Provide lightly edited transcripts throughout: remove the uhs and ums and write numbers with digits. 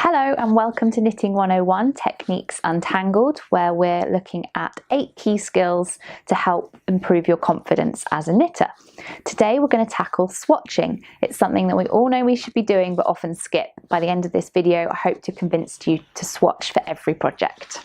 Hello and welcome to Knitting 101 Techniques Untangled, where we're looking at 8 key skills to help improve your confidence as a knitter. Today we're going to tackle swatching. It's something that we all know we should be doing but often skip. By the end of this video, I hope to convince you to swatch for every project.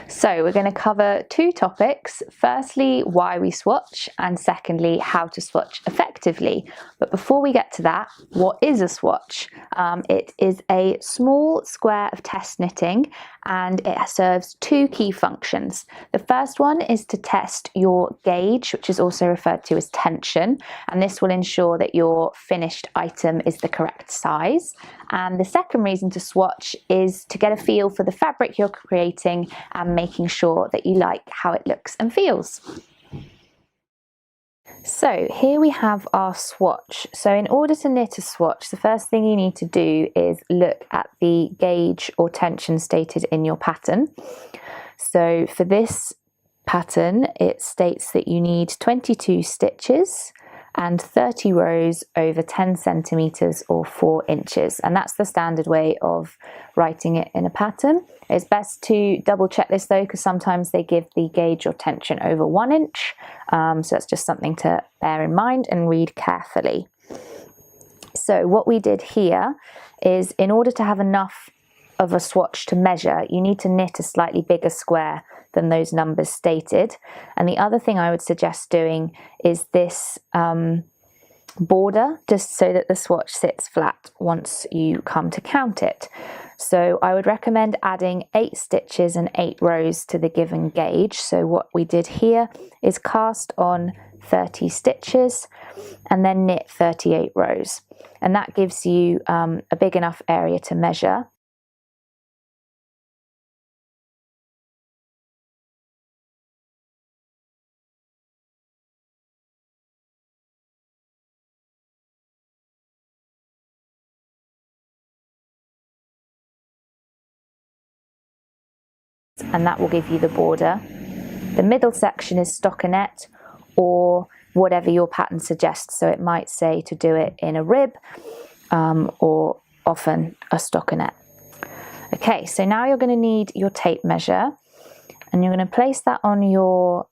So we're going to cover 2 topics. Firstly, why we swatch, and secondly, how to swatch effectively. But before we get to that, what is a swatch? It is a small square of test knitting and it serves 2 key functions. The first one is to test your gauge, which is also referred to as tension, and this will ensure that your finished item is the correct size. And the second reason to swatch is to get a feel for the fabric you're creating and making sure that you like how it looks and feels. So here we have our swatch. So in order to knit a swatch, the first thing you need to do is look at the gauge or tension stated in your pattern. So for this pattern, it states that you need 22 stitches and 30 rows over 10 centimeters or 4 inches. And that's the standard way of writing it in a pattern. It's best to double check this though, because sometimes they give the gauge or tension over 1 inch. So that's just something to bear in mind and read carefully. So what we did here is, in order to have enough of a swatch to measure, you need to knit a slightly bigger square than those numbers stated. And the other thing I would suggest doing is this border, just so that the swatch sits flat once you come to count it. So I would recommend adding 8 stitches and 8 rows to the given gauge. So what we did here is cast on 30 stitches and then knit 38 rows. And that gives you a big enough area to measure. And that will give you the border. The middle section is stockinette or whatever your pattern suggests. So it might say to do it in a rib or often a stockinette. Okay, so now you're going to need your tape measure and you're going to place that on your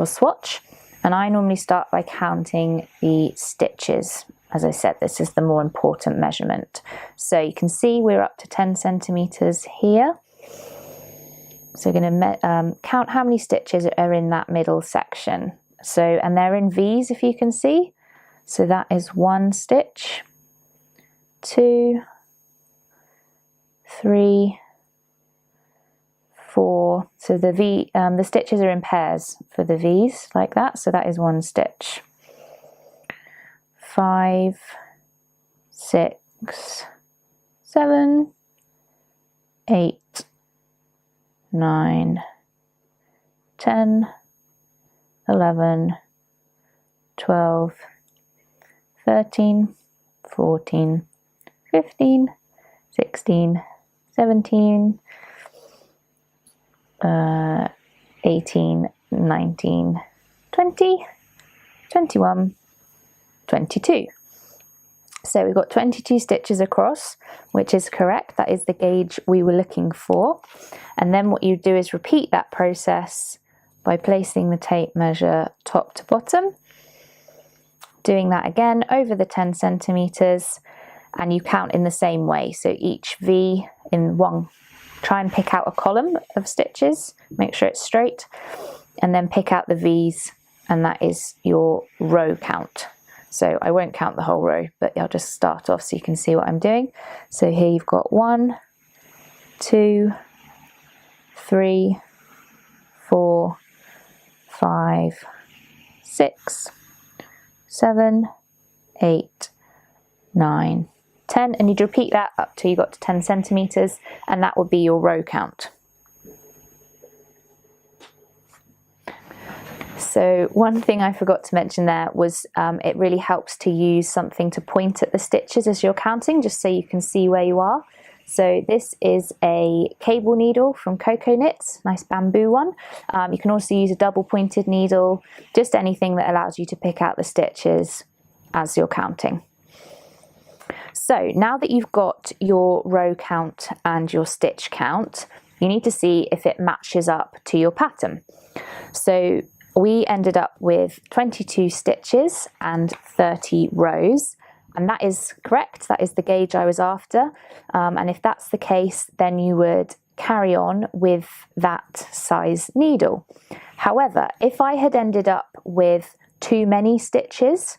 swatch. And I normally start by counting the stitches. As I said, this is the more important measurement. So you can see we're up to 10 centimeters here. So we're going to count how many stitches are in that middle section. So, and they're in V's if you can see. So that is 1 stitch, 2, 3, 4. So the stitches are in pairs for the V's like that. So that is 1 stitch. 5, 6, 7, 8, 9, 10, 11, 12, 13, 14, 15, 16, 17, 18, 19, 20, 21, 22. So we've got 22 stitches across, which is correct. That is the gauge we were looking for. And then what you do is repeat that process by placing the tape measure top to bottom, doing that again over the 10 centimeters, and you count in the same way. So each V in one, try and pick out a column of stitches, make sure it's straight, and then pick out the V's, and that is your row count. So I won't count the whole row, but I'll just start off so you can see what I'm doing. So here you've got 1, 2, 3, 4, 5, 6, 7, 8, 9, 10. And you'd repeat that up till you got to 10 centimeters, and that would be your row count. So one thing I forgot to mention there was it really helps to use something to point at the stitches as you're counting, just so you can see where you are. So this is a cable needle from Coco Knits, nice bamboo one. You can also use a double pointed needle, just anything that allows you to pick out the stitches as you're counting. So now that you've got your row count and your stitch count, you need to see if it matches up to your pattern. So we ended up with 22 stitches and 30 rows, and that is correct. That is the gauge I was after. And if that's the case, then you would carry on with that size needle. However, if I had ended up with too many stitches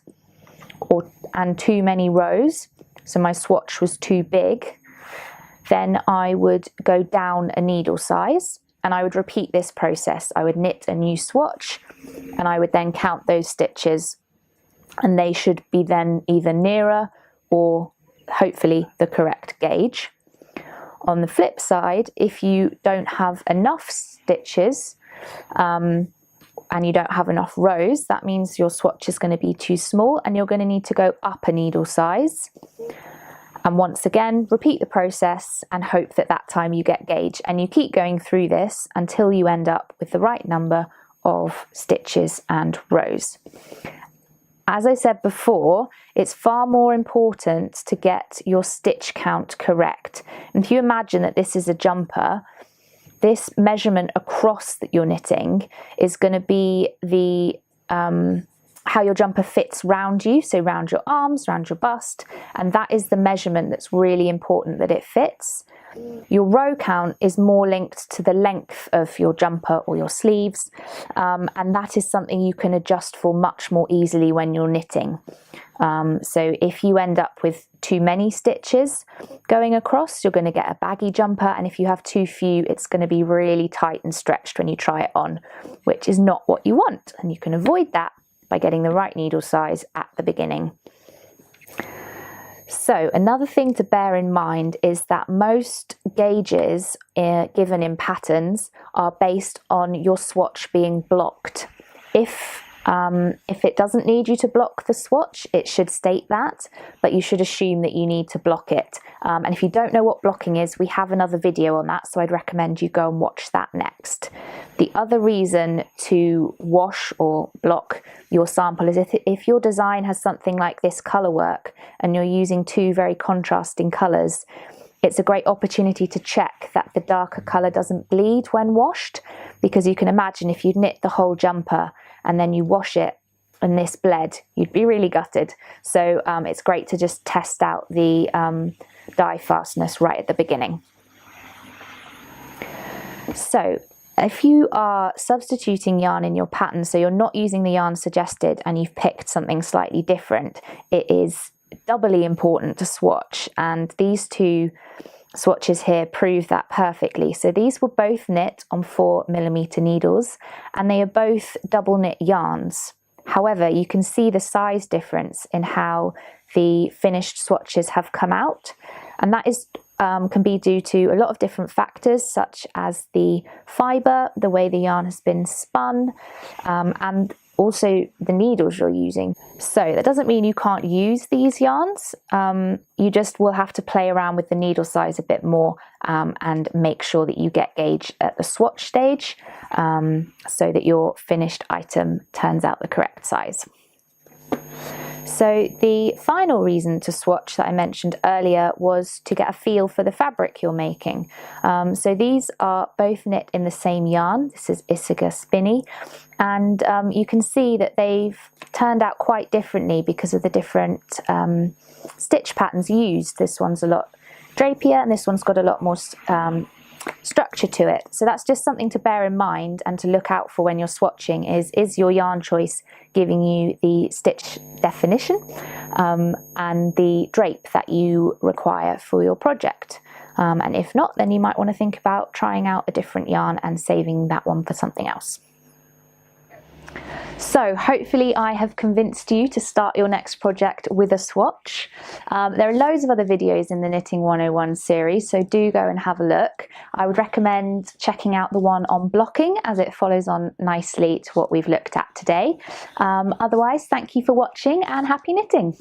and too many rows, so my swatch was too big, then I would go down a needle size and I would repeat this process. I would knit a new swatch and I would then count those stitches, and they should be then either nearer or hopefully the correct gauge. On the flip side, if you don't have enough stitches and you don't have enough rows, that means your swatch is going to be too small and you're going to need to go up a needle size. And once again, repeat the process and hope that that time you get gauge. And you keep going through this until you end up with the right number of stitches and rows. As I said before, it's far more important to get your stitch count correct. And if you imagine that this is a jumper, this measurement across that you're knitting is going to be the how your jumper fits round you, so round your arms, round your bust, and that is the measurement that's really important that it fits. Your row count is more linked to the length of your jumper or your sleeves, and that is something you can adjust for much more easily when you're knitting. So if you end up with too many stitches going across, you're going to get a baggy jumper, and if you have too few, it's going to be really tight and stretched when you try it on, which is not what you want, and you can avoid that by getting the right needle size at the beginning. So another thing to bear in mind is that most gauges given in patterns are based on your swatch being blocked. If it doesn't need you to block the swatch, it should state that, but you should assume that you need to block it. And if you don't know what blocking is, we have another video on that, so I'd recommend you go and watch that next. The other reason to wash or block your sample is if your design has something like this colourwork and you're using two very contrasting colours, it's a great opportunity to check that the darker colour doesn't bleed when washed, because you can imagine if you'd knit the whole jumper and then you wash it and this bled, you'd be really gutted. So it's great to just test out the dye fastness right at the beginning. So if you are substituting yarn in your pattern, so you're not using the yarn suggested and you've picked something slightly different, it is doubly important to swatch, and these two swatches here prove that perfectly. So these were both knit on 4mm needles and they are both double knit yarns. However, you can see the size difference in how the finished swatches have come out, and that is can be due to a lot of different factors, such as the fibre, the way the yarn has been spun, and also the needles you're using. So that doesn't mean you can't use these yarns, you just will have to play around with the needle size a bit more and make sure that you get gauge at the swatch stage so that your finished item turns out the correct size. So the final reason to swatch that I mentioned earlier was to get a feel for the fabric you're making. So these are both knit in the same yarn. This is Issachar Spinny, and you can see that they've turned out quite differently because of the different stitch patterns used. This one's a lot drapier and this one's got a lot more structure to it. So that's just something to bear in mind and to look out for when you're swatching. Is your yarn choice giving you the stitch definition and the drape that you require for your project? And if not, then you might want to think about trying out a different yarn and saving that one for something else. So hopefully I have convinced you to start your next project with a swatch. There are loads of other videos in the Knitting 101 series, so do go and have a look. I would recommend checking out the one on blocking, as it follows on nicely to what we've looked at today. Otherwise, thank you for watching and happy knitting!